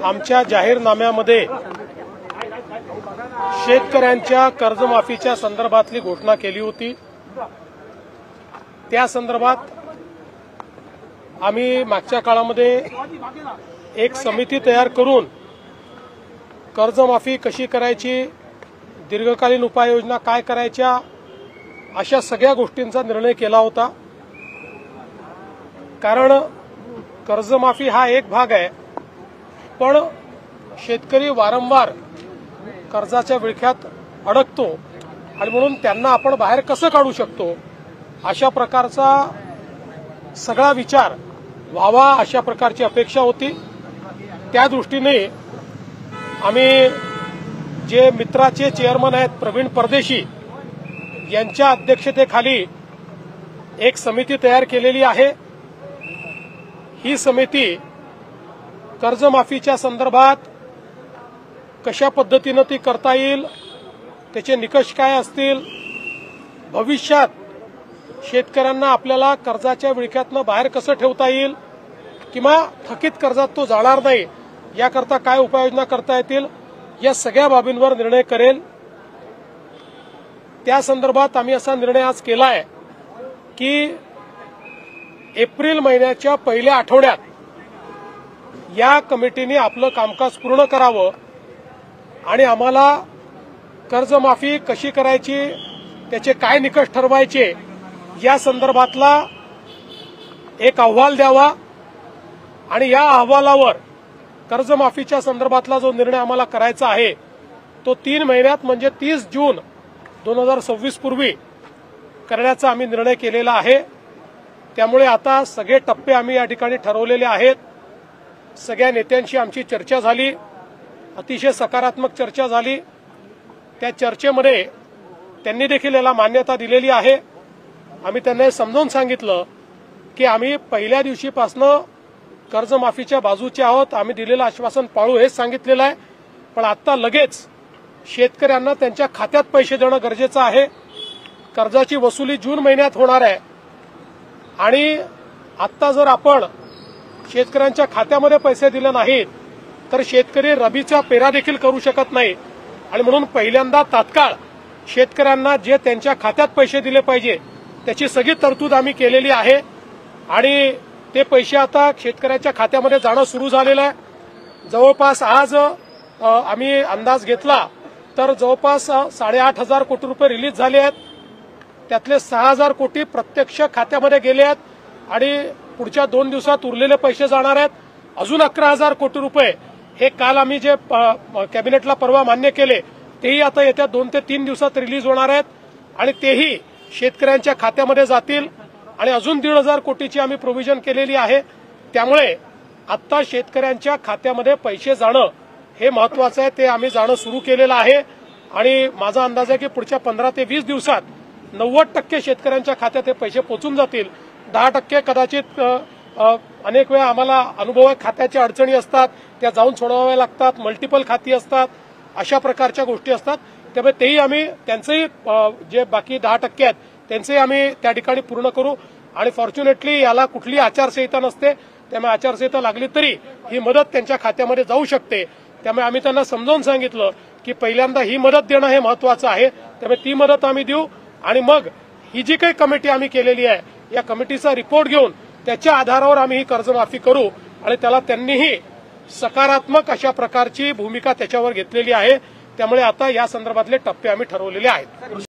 आमच्या जाहीरनाम्यामध्ये शेतकऱ्यांच्या कर्जमाफीच्या संदर्भातली घोषणा केली होती। त्या संदर्भात आम्ही मागच्या काळामध्ये एक समिती तयार करून कर्जमाफी कशी करायची, दीर्घकालीन उपाययोजना काय करायच्या, अशा सगळ्या गोष्टींचा निर्णय केला होता। कारण कर्जमाफी हा एक भाग आहे, पण शेतकरी वारंवार कर्जाच्या विळख्यात अडकतो आणि म्हणून त्यांना आपण बाहेर कसं काढू शकतो अशा प्रकारचा सगळा विचार व्हावा अशा प्रकारची अपेक्षा होती। त्या दृष्टीने आम्ही जे मित्राचे चेअरमन आहेत प्रवीण परदेशी यांच्या अध्यक्षतेखाली एक समिती तयार केलेली आहे। ही समिती कर्जमाफीच्या संदर्भात कशा पद्धतीने ती करता येईल, त्याचे निकष काय असतील, भविष्यात शेतकऱ्यांना आपल्याला कर्जाच्या विळख्यातनं बाहेर कसं ठेवता येईल किंवा थकीत कर्जात तो जाणार नाही याकरता काय उपाययोजना करता येतील, या सगळ्या बाबींवर निर्णय करेल। त्या संदर्भात आम्ही असा निर्णय आज केला आहे की एप्रिल महिन्याच्या पहिल्या आठवड्यात या कमिटीने आपलं कामकाज पूर्ण करावं आणि आम्हाला कर्जमाफी कशी करायची, त्याचे काय निकष ठरवायचे या संदर्भातला एक अहवाल द्यावा आणि या अहवालावर कर्जमाफीच्या संदर्भातला जो निर्णय आम्हाला करायचा आहे तो 3 महिन्यात म्हणजे 30 जून 2026 पूर्वी करण्याचा आम्ही निर्णय केलेला आहे। त्यामुळे आता सगळे टप्पे आम्ही या ठिकाणी ठरवलेले आहेत। सगळ्या नेत्यांशी आमची चर्चा झाली, अतिशय सकारात्मक चर्चा झाली। त्या चर्चेमध्ये त्यांनी देखील याला मान्यता दिलेली आहे। आम्ही त्यांना समजावून सांगितलं की आम्ही पहिल्या दिवशीपासून कर्जमाफीच्या बाजूचे आहोत, आम्ही दिलेलं आश्वासन पाळू हेच सांगितलेलं आहे। पण आता लगेच शेतकऱ्यांना त्यांच्या खात्यात पैसे देणं गरजेचं आहे। कर्जाची वसुली जून महिन्यात होणार आहे आणि आता जर आपण शेतकऱ्यांच्या खात्यामध्ये पैसे दिले नाहीत तर शेतकरी रबीचा पेरा देखील करू शकत नाही आणि म्हणून पहिल्यांदा तात्काळ शेतकऱ्यांना जे त्यांच्या खात्यात पैसे दिले पाहिजे त्याची सगळी तरतूद आम्ही केलेली आहे आणि ते पैसे आता शेतकऱ्याच्या खात्यामध्ये जाणं सुरू झालेलं आहे। जवळपास आज आम्ही अंदाज घेतला तर जवळपास 8,500 कोटी रुपये रिलीज झाले आहेत। त्यातले 6,000 कोटी प्रत्यक्ष खात्यामध्ये गेले आहेत आणि पुढच्या 2 दिवसात उरलेले पैसे जाणार आहेत। अजून 11,000 कोटी रुपये हे काल आम्ही जे कॅबिनेटला परवा मान्य केले तेही आता येत्या 2 ते 3 दिवसात रिलीज होणार आहेत आणि तेही शेतकऱ्यांच्या खात्यामध्ये जातील आणि अजून 1,500 कोटीची आम्ही प्रोव्हिजन केलेली आहे। त्यामुळे आता शेतकऱ्यांच्या खात्यामध्ये पैसे जाणं हे महत्वाचं आहे, ते आम्ही जाणं सुरू केलेलं आहे आणि माझा अंदाज आहे की पुढच्या 15 ते 20 दिवसात 90% शेतकऱ्यांच्या खात्यात हे पैसे पोहोचून जातील। 10% कदाचित अनेक वेळा आम्हाला अनुभव आहे, खात्याच्या अडचणी असतात, त्या जाऊन सोडवाव्या लागतात, मल्टिपल खाती असतात, अशा प्रकारच्या गोष्टी असतात। त्यामुळे तेही आम्ही त्यांचंही जे बाकी 10% आहेत त्यांचंही आम्ही त्या ठिकाणी पूर्ण करू आणि फॉर्च्युनेटली याला कुठली आचारसंहिता नसते, त्यामुळे आचारसंहिता लागली तरी ही मदत त्यांच्या खात्यामध्ये जाऊ शकते। त्यामुळे आम्ही त्यांना समजावून सांगितलं की पहिल्यांदा ही मदत देणं हे महत्वाचं आहे, त्यामुळे ती मदत आम्ही देऊ आणि मग ही जी काही कमिटी आम्ही केलेली आहे या कमिटीचा रिपोर्ट घेऊन त्याच्या आधारावर आम्ही ही कर्जमाफी करू आणि त्याला त्यांनीही सकारात्मक अशा प्रकारची भूमिका त्याच्यावर घेतलेली आहे। त्यामुळे आता या संदर्भातले टप्पे आम्ही ठरवलेले आहेत।